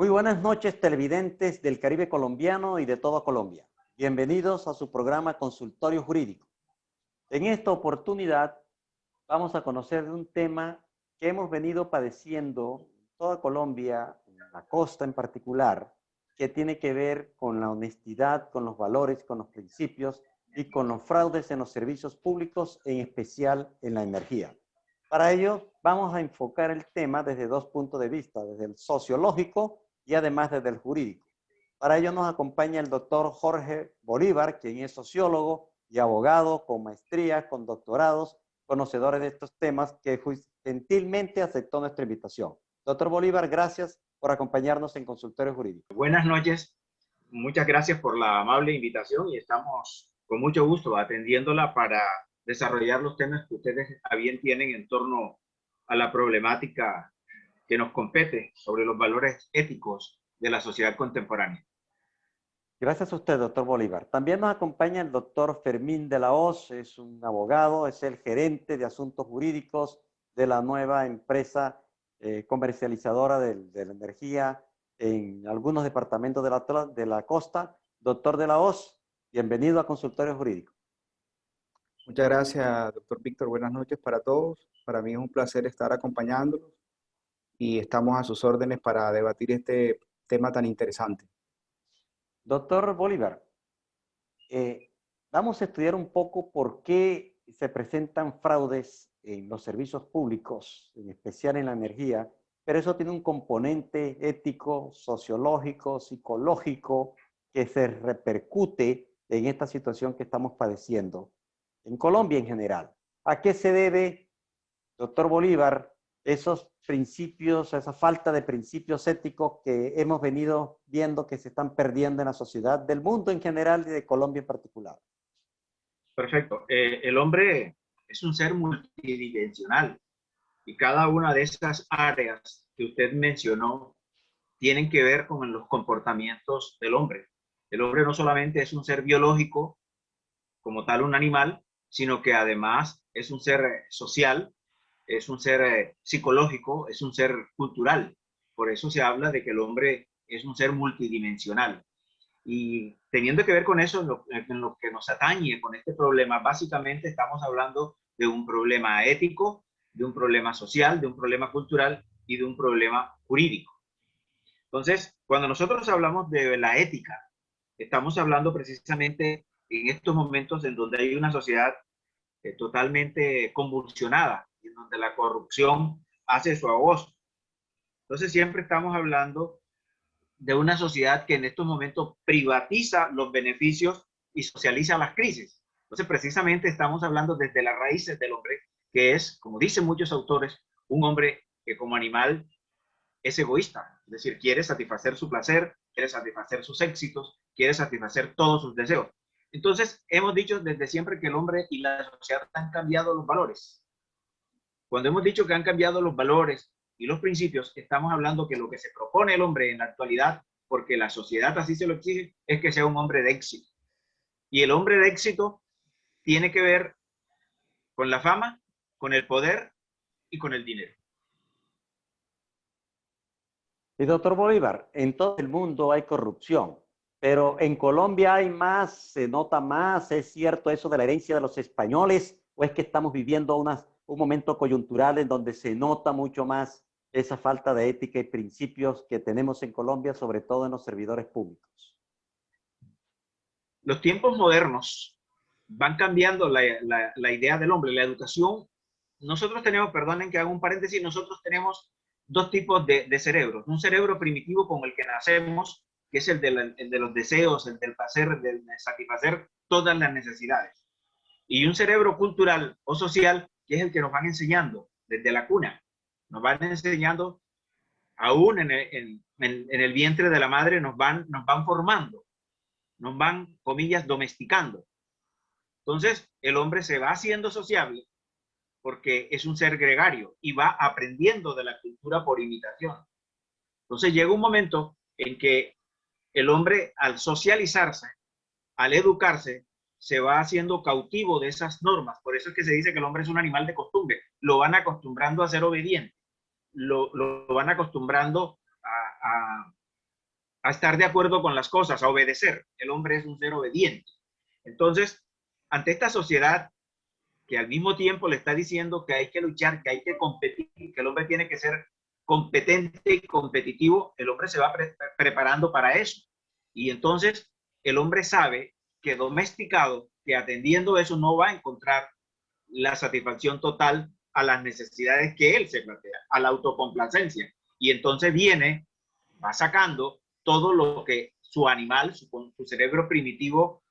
Muy buenas noches, televidentes del Caribe colombiano y de toda Colombia. Bienvenidos a su programa Consultorio Jurídico. En esta oportunidad vamos a conocer de un tema que hemos venido padeciendo en toda Colombia, en la costa en particular, que tiene que ver con la honestidad, con los valores, con los principios y con los fraudes en los servicios públicos, en especial en la energía. Para ello, vamos a enfocar el tema desde dos puntos de vista, desde el sociológico y además desde el jurídico. Para ello nos acompaña el doctor Jorge Bolívar, quien es sociólogo y abogado con maestría, con doctorados, conocedores de estos temas, que gentilmente aceptó nuestra invitación. Doctor Bolívar, gracias por acompañarnos en Consultorio Jurídico. Buenas noches, muchas gracias por la amable invitación y estamos con mucho gusto atendiéndola para desarrollar los temas que ustedes a bien tienen en torno a la problemática que nos compete sobre los valores éticos de la sociedad contemporánea. Gracias a usted, doctor Bolívar. También nos acompaña el doctor Fermín de la Hoz, es un abogado, es el gerente de asuntos jurídicos de la nueva empresa comercializadora de la energía en algunos departamentos de la costa. Doctor de la Hoz, bienvenido a Consultorio Jurídico. Muchas gracias, doctor Víctor. Buenas noches para todos. Para mí es un placer estar acompañándolos y estamos a sus órdenes para debatir este tema tan interesante. Doctor Bolívar, vamos a estudiar un poco por qué se presentan fraudes en los servicios públicos, en especial en la energía, pero eso tiene un componente ético, sociológico, psicológico, que se repercute en esta situación que estamos padeciendo en Colombia en general. ¿A qué se debe, doctor Bolívar, esos principios, esa falta de principios éticos que hemos venido viendo que se están perdiendo en la sociedad del mundo en general y de Colombia en particular? Perfecto. El hombre es un ser multidimensional y cada una de esas áreas que usted mencionó tienen que ver con los comportamientos del hombre. El hombre no solamente es un ser biológico, como tal un animal, sino que además es un ser social, es un ser psicológico, es un ser cultural. Por eso se habla de que el hombre es un ser multidimensional. Y teniendo que ver con eso, en lo que nos atañe con este problema, básicamente estamos hablando de un problema ético, de un problema social, de un problema cultural y de un problema jurídico. Entonces, cuando nosotros hablamos de la ética, estamos hablando precisamente en estos momentos en donde hay una sociedad totalmente convulsionada, en donde la corrupción hace su agosto. Entonces siempre estamos hablando de una sociedad que en estos momentos privatiza los beneficios y socializa las crisis. Entonces precisamente estamos hablando desde las raíces del hombre, que es, como dicen muchos autores, un hombre que como animal es egoísta, es decir, quiere satisfacer su placer, quiere satisfacer sus éxitos, quiere satisfacer todos sus deseos. Entonces, hemos dicho desde siempre que el hombre y la sociedad han cambiado los valores. Cuando hemos dicho que han cambiado los valores y los principios, estamos hablando que lo que se propone el hombre en la actualidad, porque la sociedad así se lo exige, es que sea un hombre de éxito. Y el hombre de éxito tiene que ver con la fama, con el poder y con el dinero. Y doctor Bolívar, en todo el mundo hay corrupción, pero en Colombia hay más, se nota más. ¿Es cierto eso de la herencia de los españoles o es que estamos viviendo un momento coyuntural en donde se nota mucho más esa falta de ética y principios que tenemos en Colombia, sobre todo en los servidores públicos? Los tiempos modernos van cambiando la idea del hombre, la educación. Nosotros tenemos, perdonen que haga un paréntesis, nosotros tenemos dos tipos de cerebros. Un cerebro primitivo con el que nacemos, que es el de los deseos, el del placer, de satisfacer todas las necesidades. Y un cerebro cultural o social, que es el que nos van enseñando desde la cuna. Nos van enseñando, aún en el vientre de la madre, nos van formando, nos van, comillas, domesticando. Entonces, el hombre se va haciendo sociable porque es un ser gregario y va aprendiendo de la cultura por imitación. Entonces llega un momento en que el hombre, al socializarse, al educarse, se va haciendo cautivo de esas normas. Por eso es que se dice que el hombre es un animal de costumbre. Lo van acostumbrando a ser obediente. Lo van acostumbrando a estar de acuerdo con las cosas, a obedecer. El hombre es un ser obediente. Entonces, ante esta sociedad que al mismo tiempo le está diciendo que hay que luchar, que hay que competir, que el hombre tiene que ser competente y competitivo, el hombre se va preparando para eso. Y entonces el hombre sabe que domesticado, que atendiendo eso no va a encontrar la satisfacción total a las necesidades que él se plantea, a la autocomplacencia. Y entonces va sacando todo lo que su animal, su cerebro primitivo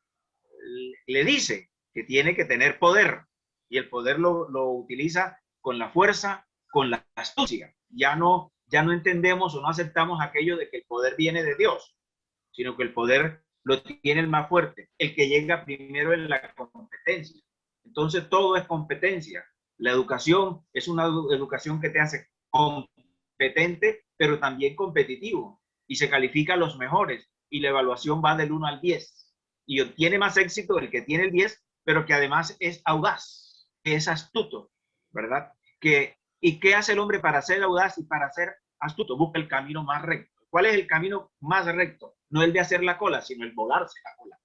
le dice, que tiene que tener poder. Y el poder lo utiliza con la fuerza, con la astucia. Ya no entendemos o no aceptamos aquello de que el poder viene de Dios, sino que el poder lo tiene el más fuerte, el que llega primero en la competencia. Entonces todo es competencia. La educación es una educación que te hace competente, pero también competitivo. Y se califica a los mejores. Y la evaluación va del 1 al 10. Y obtiene más éxito el que tiene el 10, pero que además es audaz, que es astuto, ¿verdad? ¿Y qué hace el hombre para ser audaz y para ser astuto? Busca el camino más recto. ¿Cuál es el camino más recto? No el de hacer la cola, sino el volarse la cola.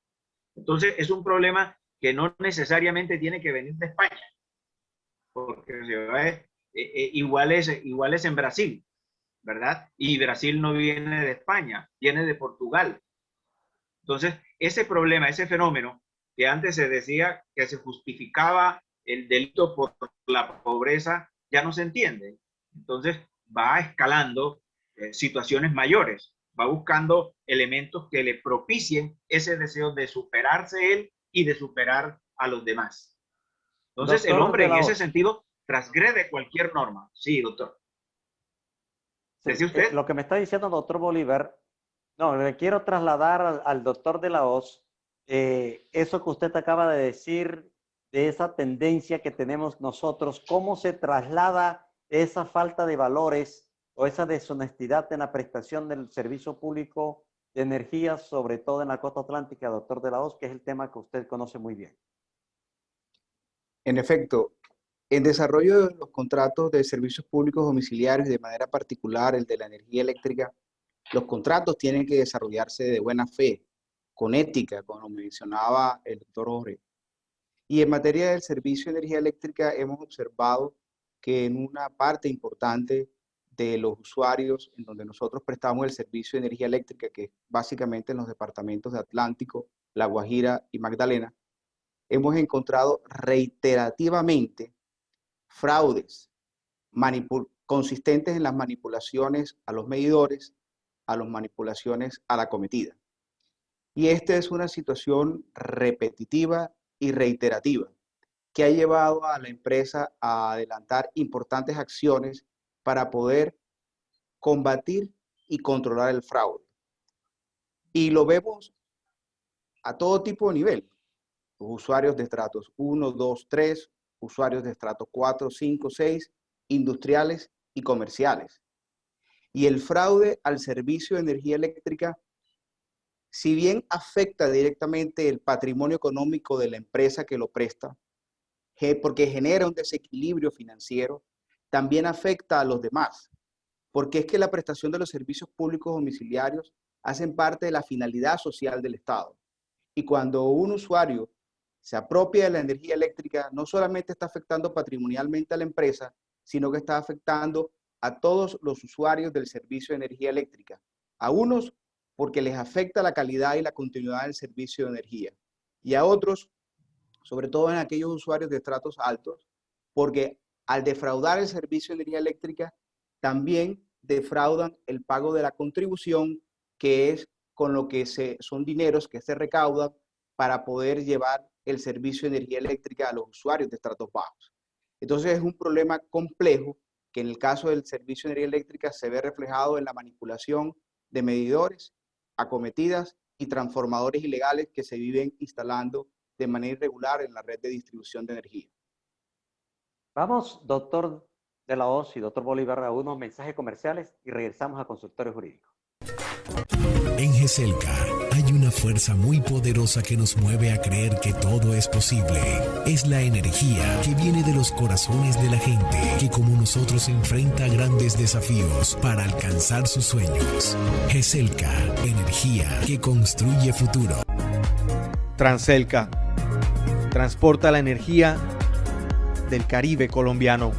Entonces es un problema que no necesariamente tiene que venir de España, porque igual es en Brasil, ¿verdad? Y Brasil no viene de España, viene de Portugal. Entonces, ese problema, ese fenómeno que antes se decía que se justificaba el delito por la pobreza, ya no se entiende. Entonces, va escalando situaciones mayores, va buscando elementos que le propicien ese deseo de superarse él y de superar a los demás. Entonces, doctor, el hombre en ese sentido transgrede cualquier norma. Sí, doctor. Sí, usted? Lo que me está diciendo, doctor Bolívar, no, le quiero trasladar al doctor de la Hoz, eso que usted acaba de decir, de esa tendencia que tenemos nosotros, cómo se traslada esa falta de valores o esa deshonestidad en la prestación del servicio público de energía, sobre todo en la costa atlántica, doctor de la Hoz, que es el tema que usted conoce muy bien. En efecto, en desarrollo de los contratos de servicios públicos domiciliarios y de manera particular el de la energía eléctrica, los contratos tienen que desarrollarse de buena fe, con ética, como mencionaba el doctor Jorge. Y en materia del servicio de energía eléctrica hemos observado que en una parte importante de los usuarios en donde nosotros prestamos el servicio de energía eléctrica, que es básicamente en los departamentos de Atlántico, La Guajira y Magdalena, hemos encontrado reiterativamente fraudes consistentes en las manipulaciones a los medidores, a las manipulaciones a la cometida. Y esta es una situación repetitiva y reiterativa que ha llevado a la empresa a adelantar importantes acciones para poder combatir y controlar el fraude. Y lo vemos a todo tipo de nivel. Los usuarios de estratos 1, 2, 3, usuarios de estratos 4, 5, 6, industriales y comerciales. Y el fraude al servicio de energía eléctrica, si bien afecta directamente el patrimonio económico de la empresa que lo presta, porque genera un desequilibrio financiero, también afecta a los demás, porque es que la prestación de los servicios públicos domiciliarios hacen parte de la finalidad social del Estado. Y cuando un usuario se apropia de la energía eléctrica, no solamente está afectando patrimonialmente a la empresa, sino que está afectando a todos los usuarios del servicio de energía eléctrica. A unos porque les afecta la calidad y la continuidad del servicio de energía. Y a otros, sobre todo en aquellos usuarios de estratos altos, porque al defraudar el servicio de energía eléctrica, también defraudan el pago de la contribución, que es con lo que son dineros que se recaudan para poder llevar el servicio de energía eléctrica a los usuarios de estratos bajos. Entonces es un problema complejo que en el caso del servicio de energía eléctrica se ve reflejado en la manipulación de medidores, acometidas y transformadores ilegales que se viven instalando de manera irregular en la red de distribución de energía. Vamos, doctor de la Hoz y doctor Bolívar, a unos mensajes comerciales y regresamos a Consultorio Jurídico. En GESELCA Hay una fuerza muy poderosa que nos mueve a creer que todo es posible. Es la energía que viene de los corazones de la gente, que como nosotros enfrenta grandes desafíos para alcanzar sus sueños. GESELCA, energía que construye futuro. Transelca transporta la energía del Caribe colombiano.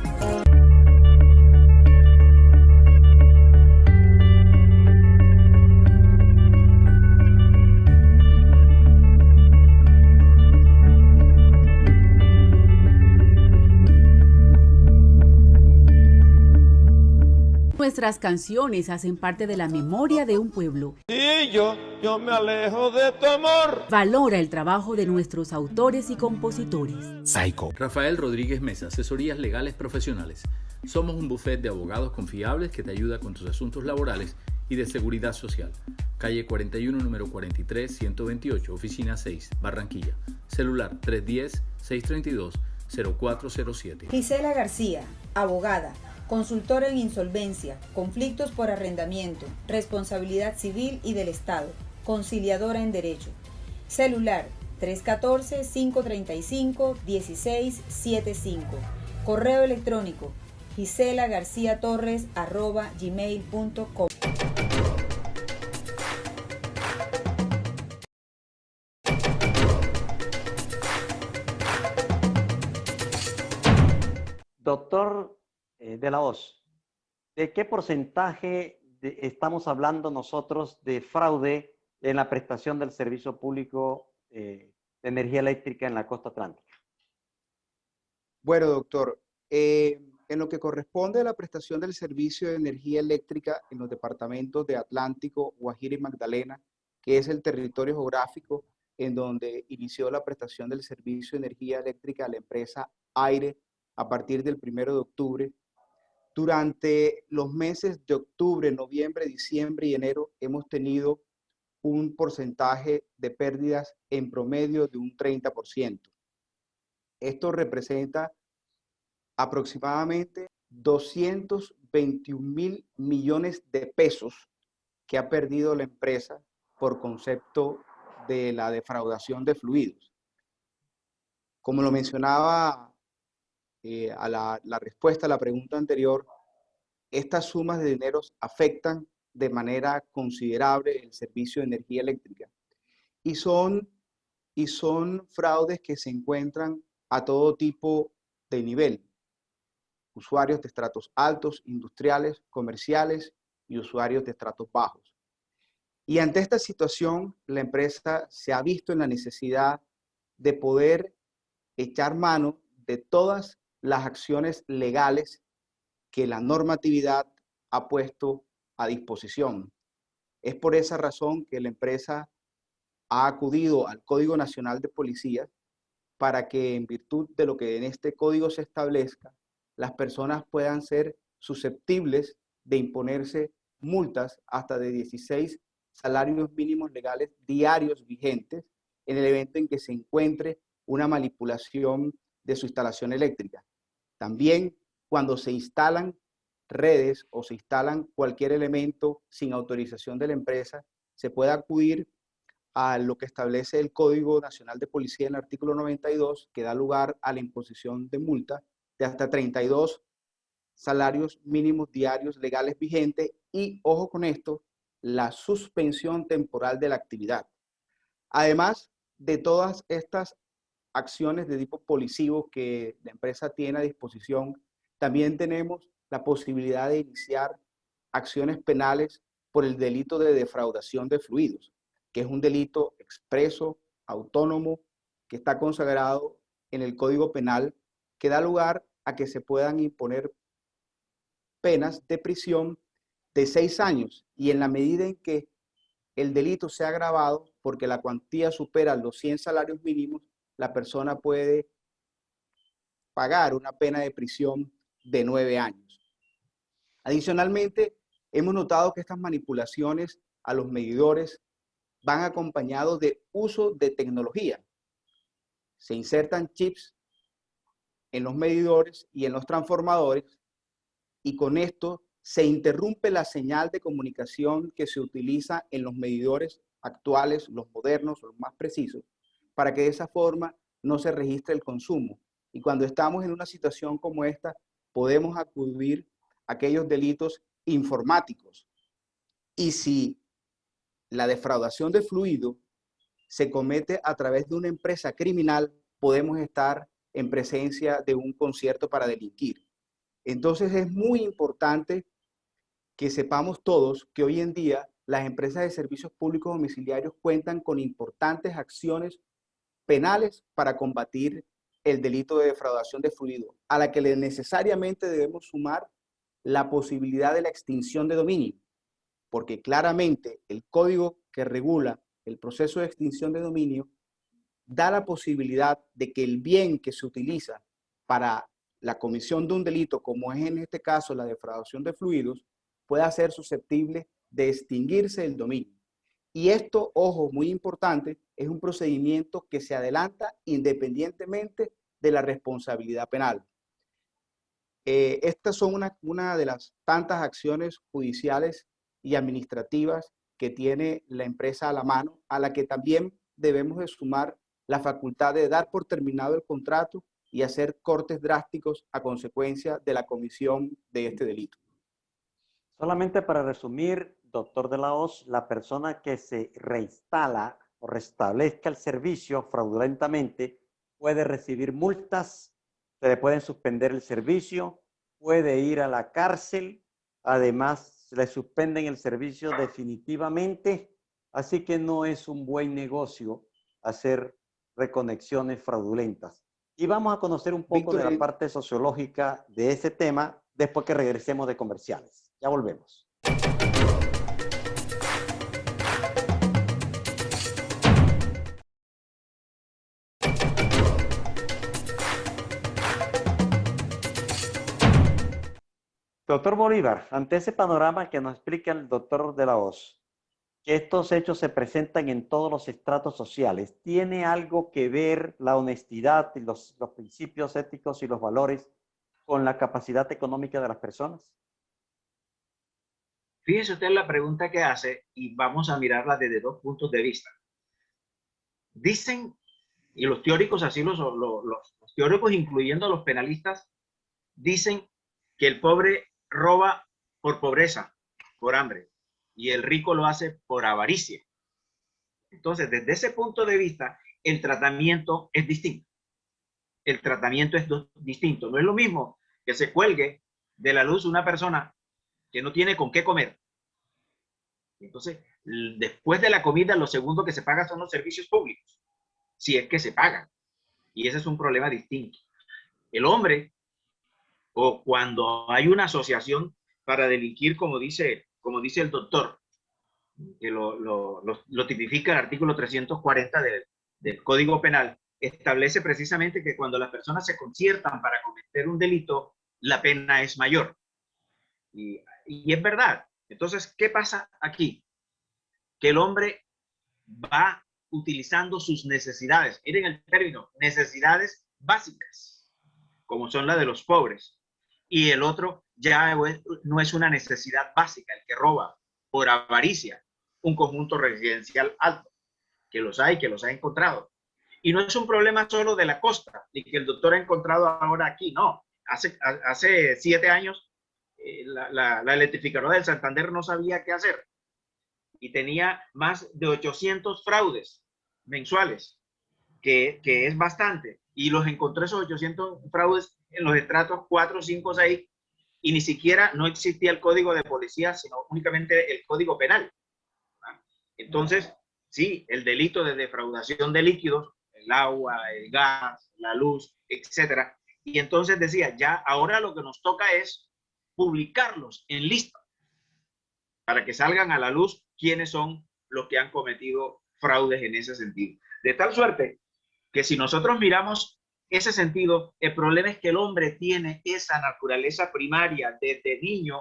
Nuestras canciones hacen parte de la memoria de un pueblo. Y yo me alejo de tu amor. Valora el trabajo de nuestros autores y compositores. Psycho. Rafael Rodríguez Mesa, asesorías legales profesionales. Somos un bufete de abogados confiables que te ayuda con tus asuntos laborales y de seguridad social. Calle 41, número 43, 128, oficina 6, Barranquilla. Celular 310-632-0407. Gisela García, abogada, consultora en insolvencia, conflictos por arrendamiento, responsabilidad civil y del Estado, conciliadora en derecho. Celular 314-535-1675. Correo electrónico giselagarciatorres@gmail.com. Doctor de la Hoz, ¿de qué porcentaje estamos hablando nosotros de fraude en la prestación del servicio público de energía eléctrica en la costa atlántica? Bueno, doctor, en lo que corresponde a la prestación del servicio de energía eléctrica en los departamentos de Atlántico, Guajira y Magdalena, que es el territorio geográfico en donde inició la prestación del servicio de energía eléctrica a la empresa Aire a partir del 1 de octubre, durante los meses de octubre, noviembre, diciembre y enero hemos tenido un porcentaje de pérdidas en promedio de un 30%. Esto representa aproximadamente 221.000 millones de pesos que ha perdido la empresa por concepto de la defraudación de fluidos. Como lo mencionaba a la respuesta a la pregunta anterior, estas sumas de dinero afectan de manera considerable el servicio de energía eléctrica y son fraudes que se encuentran a todo tipo de nivel. Usuarios de estratos altos, industriales, comerciales y usuarios de estratos bajos. Y ante esta situación, la empresa se ha visto en la necesidad de poder echar mano de todas las acciones legales que la normatividad ha puesto a disposición. Es por esa razón que la empresa ha acudido al Código Nacional de Policía para que, en virtud de lo que en este código se establezca, las personas puedan ser susceptibles de imponerse multas hasta de 16 salarios mínimos legales diarios vigentes en el evento en que se encuentre una manipulación de su instalación eléctrica. También cuando se instalan redes o se instalan cualquier elemento sin autorización de la empresa, se puede acudir a lo que establece el Código Nacional de Policía en el artículo 92, que da lugar a la imposición de multa de hasta 32 salarios mínimos diarios legales vigentes y, ojo con esto, la suspensión temporal de la actividad. Además de todas estas acciones de tipo policivo que la empresa tiene a disposición, también tenemos la posibilidad de iniciar acciones penales por el delito de defraudación de fluidos, que es un delito expreso, autónomo, que está consagrado en el Código Penal, que da lugar a que se puedan imponer penas de prisión de 6 años y en la medida en que el delito sea agravado porque la cuantía supera los 100 salarios mínimos, la persona puede pagar una pena de prisión de 9 años. Adicionalmente, hemos notado que estas manipulaciones a los medidores van acompañados de uso de tecnología. Se insertan chips en los medidores y en los transformadores y con esto se interrumpe la señal de comunicación que se utiliza en los medidores actuales, los modernos, los más precisos, para que de esa forma no se registre el consumo. Y cuando estamos en una situación como esta, podemos acudir a aquellos delitos informáticos. Y si la defraudación de fluido se comete a través de una empresa criminal, podemos estar en presencia de un concierto para delinquir. Entonces es muy importante que sepamos todos que hoy en día las empresas de servicios públicos domiciliarios cuentan con importantes acciones penales para combatir el delito de defraudación de fluido, a la que necesariamente debemos sumar la posibilidad de la extinción de dominio, porque claramente el código que regula el proceso de extinción de dominio da la posibilidad de que el bien que se utiliza para la comisión de un delito, como es en este caso la defraudación de fluidos, pueda ser susceptible de extinguirse el dominio. Y esto, ojo, muy importante, es un procedimiento que se adelanta independientemente de la responsabilidad penal. Estas son una de las tantas acciones judiciales y administrativas que tiene la empresa a la mano, a la que también debemos de sumar la facultad de dar por terminado el contrato y hacer cortes drásticos a consecuencia de la comisión de este delito. Solamente para resumir, doctor de la Hoz, la persona que se reinstala o restablezca el servicio fraudulentamente puede recibir multas, se le pueden suspender el servicio, puede ir a la cárcel, además se le suspenden el servicio definitivamente, así que no es un buen negocio hacer reconexiones fraudulentas. Y vamos a conocer un poco de la parte sociológica de ese tema después que regresemos de comerciales. Ya volvemos. Doctor Bolívar, ante ese panorama que nos explica el doctor de la Hoz, que estos hechos se presentan en todos los estratos sociales, ¿tiene algo que ver la honestidad y los principios éticos y los valores con la capacidad económica de las personas? Fíjese usted la pregunta que hace y vamos a mirarla desde dos puntos de vista. Dicen, y los teóricos, así los teóricos, incluyendo los penalistas, dicen que el pobre roba por pobreza, por hambre, y el rico lo hace por avaricia. Entonces, desde ese punto de vista, el tratamiento es distinto. El tratamiento es distinto. No es lo mismo que se cuelgue de la luz una persona que no tiene con qué comer. Entonces, después de la comida, lo segundo que se paga son los servicios públicos, si es que se pagan. Y ese es un problema distinto. El hombre, o cuando hay una asociación para delinquir, como dice el doctor, que lo tipifica el artículo 340 del Código Penal, establece precisamente que cuando las personas se conciertan para cometer un delito, la pena es mayor. Y es verdad. Entonces, ¿qué pasa aquí? Que el hombre va utilizando sus necesidades. Miren el término, necesidades básicas, como son las de los pobres. Y el otro ya no es una necesidad básica, el que roba por avaricia un conjunto residencial alto, que los ha encontrado. Y no es un problema solo de la costa, ni que el doctor ha encontrado ahora aquí, no. Hace 7 años, la electrificadora del Santander no sabía qué hacer y tenía más de 800 fraudes mensuales, que es bastante, y los encontró esos 800 fraudes en los estratos 4, 5, 6, y ni siquiera no existía el código de policía, sino únicamente el código penal. Entonces, sí, el delito de defraudación de líquidos, el agua, el gas, la luz, etcétera. Y entonces decía, ya ahora lo que nos toca es publicarlos en lista para que salgan a la luz quiénes son los que han cometido fraudes en ese sentido. De tal suerte que si nosotros miramos ese sentido, el problema es que el hombre tiene esa naturaleza primaria desde niño,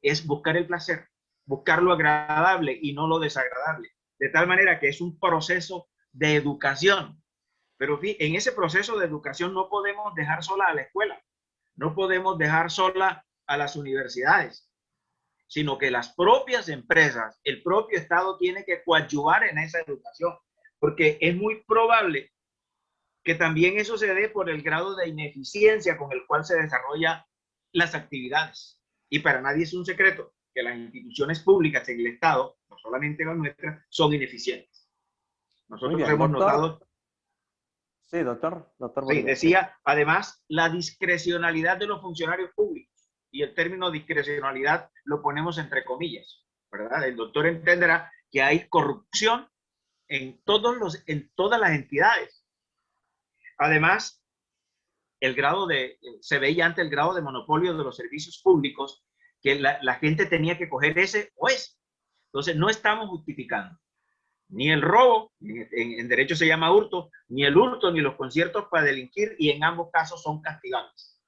es buscar el placer, buscar lo agradable y no lo desagradable. De tal manera que es un proceso de educación. Pero en ese proceso de educación no podemos dejar sola a la escuela, no podemos dejar sola a las universidades. sino que las propias empresas, el propio Estado tiene que coadyuvar en esa educación, porque es muy probable que también eso se dé por el grado de ineficiencia con el cual se desarrollan las actividades. Y para nadie es un secreto que las instituciones públicas en el Estado, no solamente las nuestras, son ineficientes. Nosotros bien, hemos doctor. notado... Sí, doctor Sí, Bolívar. decía, además, la discrecionalidad de los funcionarios públicos. Y el término discrecionalidad lo ponemos entre comillas, ¿verdad? El doctor entenderá que hay corrupción en todas las entidades. Además, se veía antes el grado de monopolio de los servicios públicos, que la gente tenía que coger ese o ese. Entonces, no estamos justificando ni el robo, en derecho se llama hurto, ni el hurto, ni los conciertos para delinquir, y en ambos casos son castigables,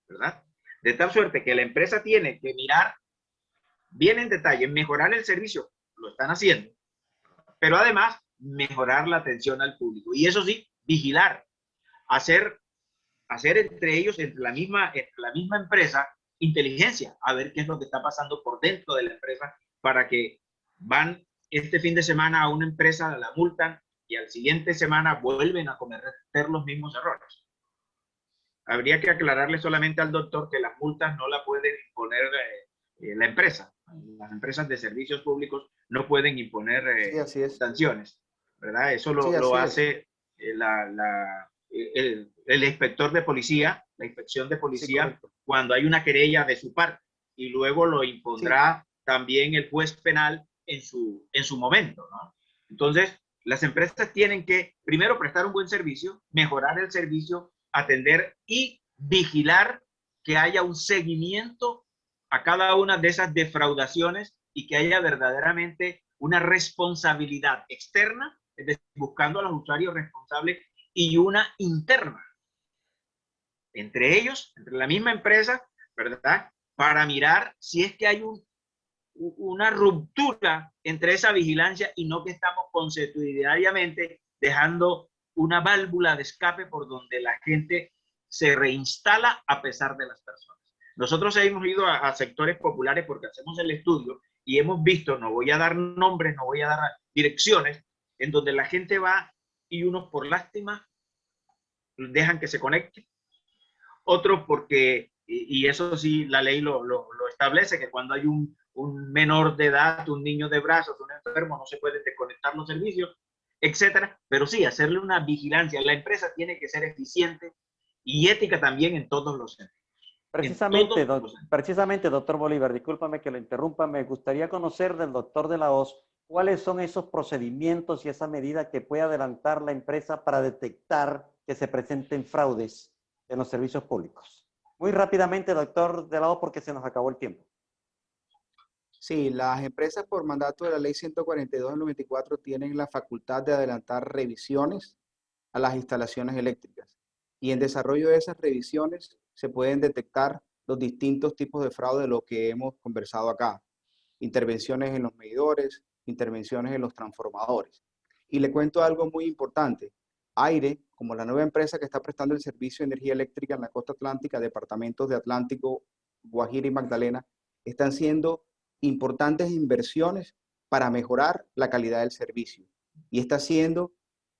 ¿verdad? De tal suerte que la empresa tiene que mirar bien en detalle, mejorar el servicio, lo están haciendo, pero además mejorar la atención al público. Y eso sí, vigilar, hacer entre ellos, entre la misma empresa, inteligencia, a ver qué es lo que está pasando por dentro de la empresa, para que van este fin de semana a una empresa, la multan, y al siguiente semana vuelven a cometer los mismos errores. Habría que aclararle solamente al doctor que las multas no la puede imponer la empresa. Las empresas de servicios públicos no pueden imponer sanciones, ¿verdad? Eso lo hace el inspector de policía, la inspección de policía, sí, cuando hay una querella de su parte, y luego lo impondrá también el juez penal en su momento, ¿no? Entonces, las empresas tienen que primero prestar un buen servicio, mejorar el servicio, atender y vigilar que haya un seguimiento a cada una de esas defraudaciones y que haya verdaderamente una responsabilidad externa, es decir, buscando a los usuarios responsables, y una interna entre ellos, entre la misma empresa, ¿verdad? Para mirar si es que hay una ruptura entre esa vigilancia y no que estamos consuetudinariamente dejando una válvula de escape por donde la gente se reinstala a pesar de las personas. Nosotros hemos ido a sectores populares porque hacemos el estudio y hemos visto, no voy a dar nombres, no voy a dar direcciones, en donde la gente va y unos por lástima dejan que se conecte, otros porque, y eso sí la ley lo establece, que cuando hay un menor de edad, un niño de brazos, un enfermo, no se puede desconectar los servicios, etcétera. Pero sí, hacerle una vigilancia. La empresa tiene que ser eficiente y ética también en todos los sentidos. Precisamente, doctor Bolívar, discúlpame que lo interrumpa, me gustaría conocer del doctor de la Hoz cuáles son esos procedimientos y esa medida que puede adelantar la empresa para detectar que se presenten fraudes en los servicios públicos. Muy rápidamente, doctor de la Hoz, porque se nos acabó el tiempo. Sí, las empresas por mandato de la ley 142 del 94 tienen la facultad de adelantar revisiones a las instalaciones eléctricas. Y en desarrollo de esas revisiones se pueden detectar los distintos tipos de fraude de lo que hemos conversado acá. Intervenciones en los medidores, intervenciones en los transformadores. Y le cuento algo muy importante. Aire, como la nueva empresa que está prestando el servicio de energía eléctrica en la costa atlántica, departamentos de Atlántico, Guajira y Magdalena, están siendo importantes inversiones para mejorar la calidad del servicio. Y está siendo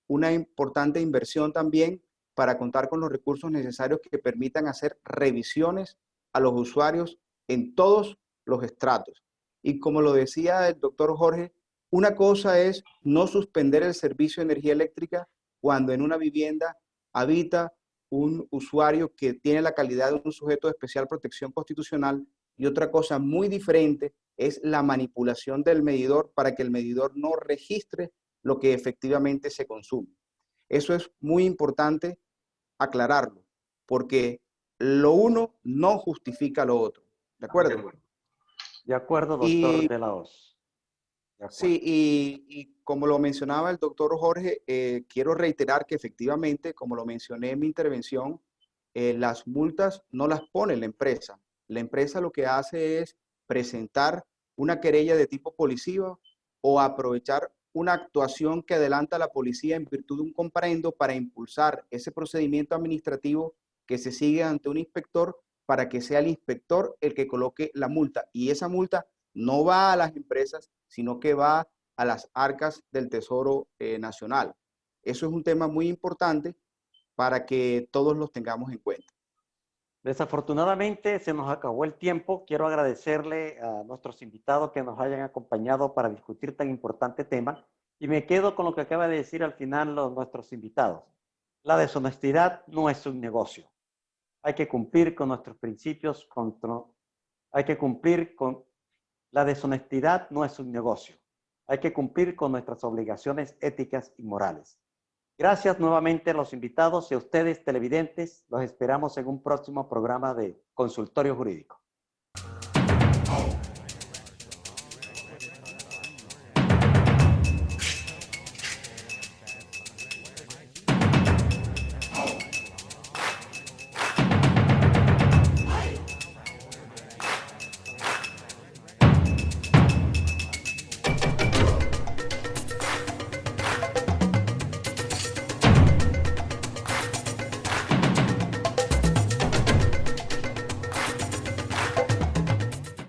una importante inversión también para contar con los recursos necesarios que permitan hacer revisiones a los usuarios en todos los estratos. Y como lo decía el doctor Jorge, una cosa es no suspender el servicio de energía eléctrica cuando en una vivienda habita un usuario que tiene la calidad de un sujeto de especial protección constitucional, y otra cosa muy diferente es la manipulación del medidor para que el medidor no registre lo que efectivamente se consume. Eso es muy importante aclararlo, porque lo uno no justifica lo otro. ¿De acuerdo? De acuerdo, doctor de la Hoz. Sí, y como lo mencionaba el doctor Jorge, quiero reiterar que efectivamente, como lo mencioné en mi intervención, las multas no las pone la empresa. La empresa lo que hace es presentar una querella de tipo policivo o aprovechar una actuación que adelanta a la policía en virtud de un comparendo para impulsar ese procedimiento administrativo que se sigue ante un inspector para que sea el inspector el que coloque la multa. Y esa multa no va a las empresas, sino que va a las arcas del Tesoro Nacional. Eso es un tema muy importante para que todos los tengamos en cuenta. Desafortunadamente se nos acabó el tiempo. Quiero agradecerle a nuestros invitados que nos hayan acompañado para discutir tan importante tema. Y me quedo con lo que acaba de decir al final nuestros invitados. La deshonestidad no es un negocio. Hay que cumplir con nuestros principios. La deshonestidad no es un negocio. Hay que cumplir con nuestras obligaciones éticas y morales. Gracias nuevamente a los invitados y a ustedes, televidentes. Los esperamos en un próximo programa de Consultorio Jurídico.